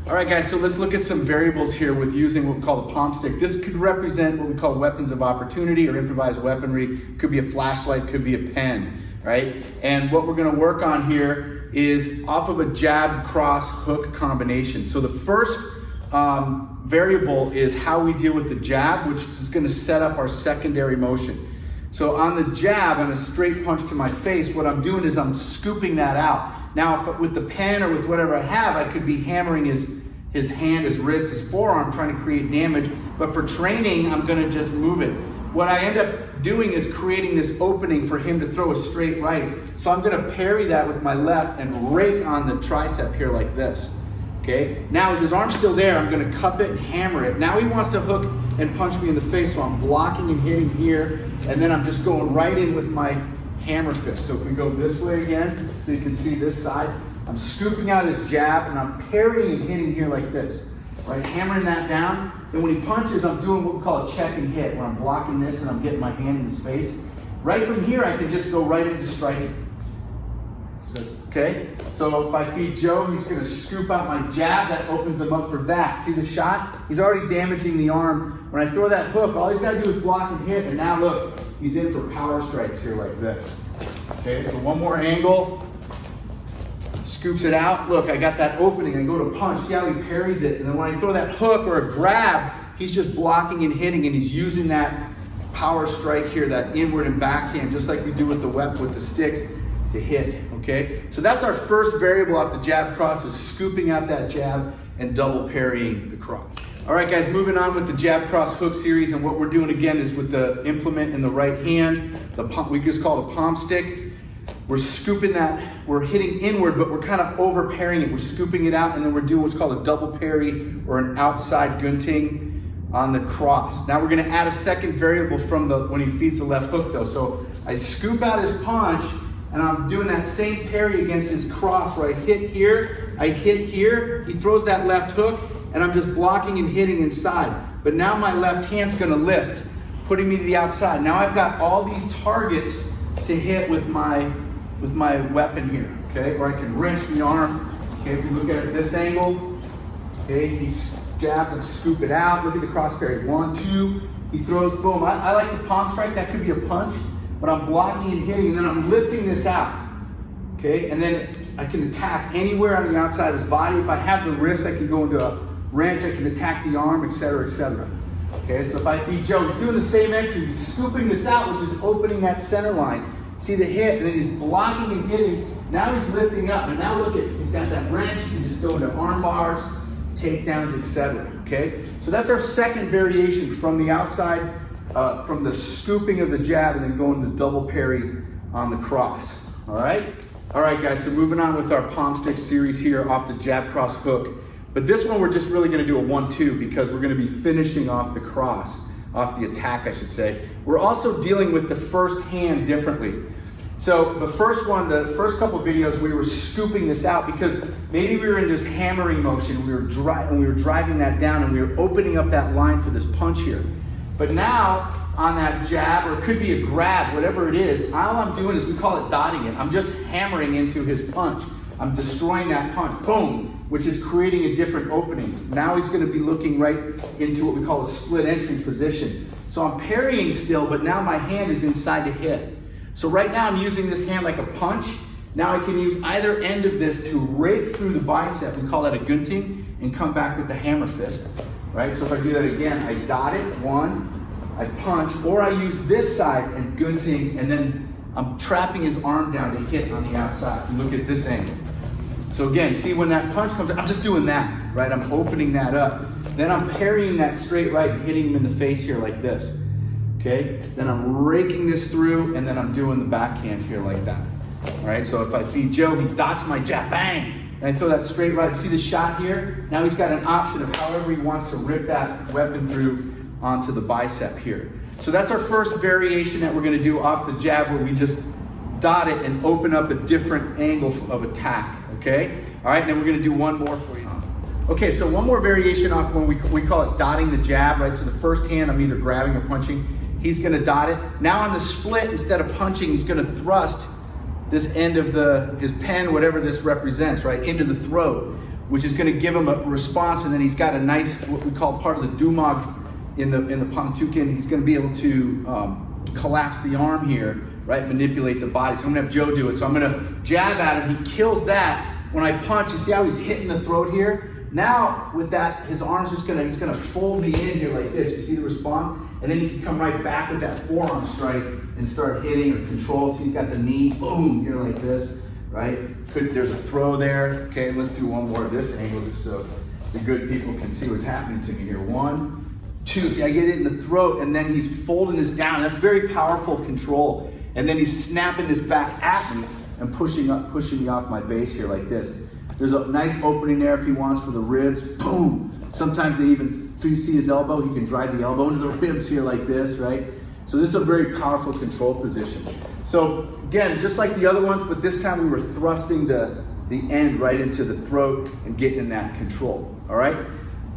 All right, guys, so let's look at some variables here with using what we call the palm stick. This could represent what we call weapons of opportunity or improvised weaponry. Could be a flashlight, could be a pen, right? And what we're gonna work on here is off of a jab, cross, hook combination. So the first variable is how we deal with the jab, which is gonna set up our secondary motion. So on the jab, on a straight punch to my face, what I'm doing is I'm scooping that out. Now, if, with the pen or with whatever I have, I could be hammering his hand, his wrist, his forearm, trying to create damage. But for training, I'm gonna just move it. What I end up doing is creating this opening for him to throw a straight right. So I'm gonna parry that with my left and rake on the tricep here like this. Okay? Now with his arm still there, I'm gonna cup it and hammer it. Now he wants to hook and punch me in the face, so I'm blocking and hitting here, and then I'm just going right in with my hammer fist. So if we go this way again, so you can see this side, I'm scooping out his jab and I'm parrying and hitting here like this, right? Hammering that down. Then when he punches, I'm doing what we call a check and hit, where I'm blocking this and I'm getting my hand in his face. Right from here, I can just go right into striking. So, okay? So if I feed Joe, he's gonna scoop out my jab, that opens him up for that. See the shot? He's already damaging the arm. When I throw that hook, all he's gotta do is block and hit, and now look, he's in for power strikes here like this. Okay, so one more angle. Scoops it out. Look, I got that opening. I go to punch. See how he parries it? And then when I throw that hook or a grab, he's just blocking and hitting, and he's using that power strike here, that inward and backhand, just like we do with the weapon, with the sticks, to hit. Okay, so that's our first variable off the jab cross, is scooping out that jab and double parrying the cross. All right, guys, moving on with the jab cross hook series, and what we're doing again is with the implement in the right hand, we just call it a palm stick. We're scooping that, we're hitting inward, but we're kind of over parrying it. We're scooping it out, and then we're doing what's called a double parry or an outside gunting on the cross. Now we're gonna add a second variable from when he feeds the left hook though. So I scoop out his punch, and I'm doing that same parry against his cross where I hit here, he throws that left hook, and I'm just blocking and hitting inside. But now my left hand's gonna lift, putting me to the outside. Now I've got all these targets to hit with my weapon here, okay? Or I can wrench the arm, okay? If you look at it at this angle, okay? He jabs and scoop it out. Look at the cross parry, 1, 2, he throws, boom. I like the palm strike, that could be a punch, but I'm blocking and hitting, and then I'm lifting this out, okay? And then I can attack anywhere on the outside of his body. If I have the wrist, I can go into a wrench, I can attack the arm, etc., etc. Okay, so if I feed Joe, he's doing the same entry, he's scooping this out, which is opening that center line. See the hit, and then he's blocking and hitting. Now he's lifting up, and now look at, he's got that wrench, he can just go into arm bars, takedowns, etc. Okay, so that's our second variation from the outside, from the scooping of the jab, and then going to double parry on the cross. All right? All right, guys, so moving on with our palm stick series here off the jab cross hook. But this one, we're just really gonna do a 1-2 because we're gonna be finishing off the cross, off the attack, I should say. We're also dealing with the first hand differently. So the first one, the first couple of videos, we were scooping this out because maybe we were in this hammering motion, we were driving that down, and we were opening up that line for this punch here. But now, on that jab, or it could be a grab, whatever it is, all I'm doing is, we call it dotting it. I'm just hammering into his punch. I'm destroying that punch, boom, which is creating a different opening. Now he's gonna be looking right into what we call a split entry position. So I'm parrying still, but now my hand is inside to hit. So right now I'm using this hand like a punch. Now I can use either end of this to rake through the bicep, we call that a gunting, and come back with the hammer fist, right? So if I do that again, I dot it, 1, I punch, or I use this side and gunting, and then I'm trapping his arm down to hit on the outside. Look at this angle. So again, see when that punch comes, I'm just doing that, right? I'm opening that up. Then I'm parrying that straight right and hitting him in the face here like this, okay? Then I'm raking this through, and then I'm doing the backhand here like that, all right? So if I feed Joe, he dots my jab, bang! And I throw that straight right. See the shot here? Now he's got an option of however he wants to rip that weapon through onto the bicep here. So that's our first variation that we're gonna do off the jab, where we just dot it and open up a different angle of attack, okay? All right, then we're gonna do one more for you. Okay, so one more variation off when we call it dotting the jab, right? So the first hand, I'm either grabbing or punching. He's gonna dot it. Now on the split, instead of punching, he's gonna thrust this end of his pen, whatever this represents, right, into the throat. which is going to give him a response, and then he's got a nice, what we call part of the dumag in the Panantukan. He's going to be able to collapse the arm here, right? Manipulate the body. So I'm going to have Joe do it. So I'm going to jab at him. He kills that. When I punch, you see how he's hitting the throat here? Now with that, his arm's just he's gonna fold me in here like this. You see the response? And then he can come right back with that forearm strike and start hitting or control. So he's got the knee, boom, here like this, right? There's a throw there. Okay, let's do one more of this angle just so the good people can see what's happening to me here. 1, 2, see I get it in the throat and then he's folding this down. That's very powerful control. And then he's snapping this back at me and pushing me off my base here like this. There's a nice opening there if he wants for the ribs, boom. Sometimes they even, if you see his elbow, he can drive the elbow into the ribs here like this, right? So this is a very powerful control position. So again, just like the other ones, but this time we were thrusting the end right into the throat and getting in that control, all right?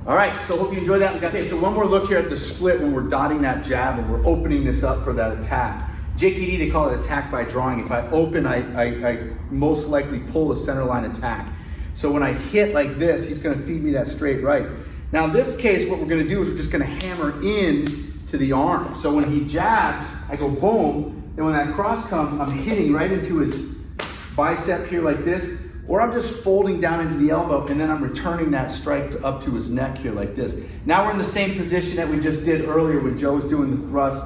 All right, so hope you enjoyed that. Okay, so one more look here at the split when we're dotting that jab and we're opening this up for that attack. JKD, they call it attack by drawing. If I open, I most likely pull a center line attack. So when I hit like this, he's gonna feed me that straight right. Now in this case, what we're gonna do is we're just gonna hammer in to the arm. So when he jabs, I go boom, then when that cross comes, I'm hitting right into his bicep here like this, or I'm just folding down into the elbow and then I'm returning that strike up to his neck here like this. Now we're in the same position that we just did earlier when Joe was doing the thrust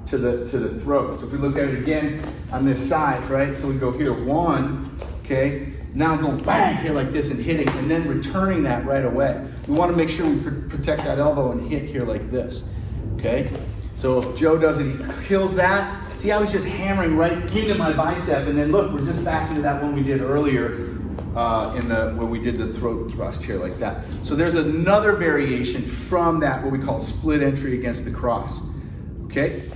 to the throat. So if we look at it again on this side, right? So we go here, 1, okay? Now I'm going bang here like this and hitting and then returning that right away. We want to make sure we protect that elbow and hit here like this, okay? So if Joe does it, he kills that. See how he's just hammering right into my bicep, and then look, we're just back into that one we did earlier when we did the throat thrust here like that. So there's another variation from that, what we call split entry against the cross, okay?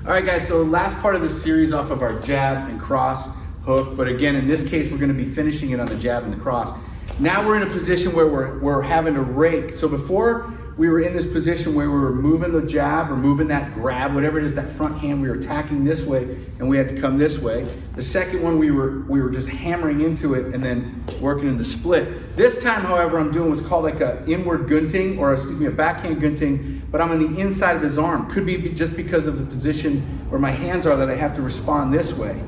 All right, guys, so last part of this series off of our jab and cross hook, but again, in this case, we're gonna be finishing it on the jab and the cross. Now we're in a position where we're having to rake. So before we were in this position where we were moving the jab or moving that grab, whatever it is, that front hand, we were attacking this way and we had to come this way. The second one, we were just hammering into it and then working in the split. This time, however, I'm doing what's called like a inward gunting, or excuse me, a backhand gunting, but I'm on the inside of his arm. Could be just because of the position where my hands are that I have to respond this way,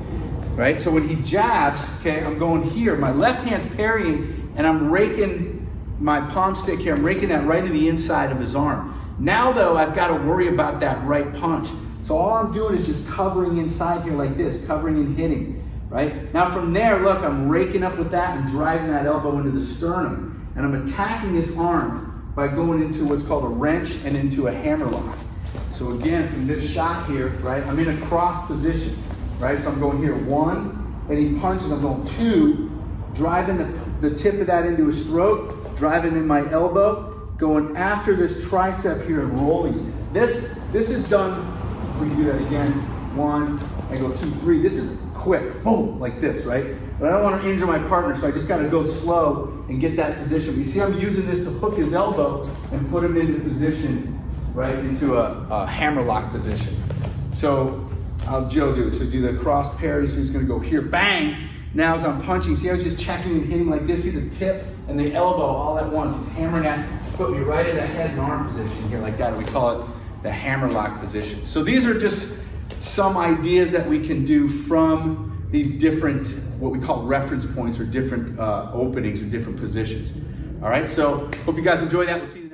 right? So when he jabs, okay, I'm going here, my left hand's parrying and I'm raking my palm stick here, I'm raking that right in the inside of his arm. Now though, I've got to worry about that right punch. So all I'm doing is just covering inside here like this, covering and hitting, right? Now from there, look, I'm raking up with that and driving that elbow into the sternum. And I'm attacking this arm by going into what's called a wrench and into a hammer lock. So again, from this shot here, right, I'm in a cross position, right? So I'm going here, 1, and he punches, I'm going 2, driving the tip of that into his throat, driving in my elbow, going after this tricep here and rolling. This is done, we can do that again, 1, I go 2, 3. This is quick, boom, like this, right? But I don't want to injure my partner, so I just got to go slow and get that position. But you see I'm using this to hook his elbow and put him into position, right, into a hammer lock position. So how Joe do? So do the cross parry, so he's going to go here, bang. Now as I'm punching, see how he's just checking and hitting like this, see the tip and the elbow all at once. He's hammering at, put me right in a head and arm position here like that. We call it the hammer lock position. So these are just some ideas that we can do from these different, what we call reference points or different openings or different positions. All right, so hope you guys enjoy that. We'll see you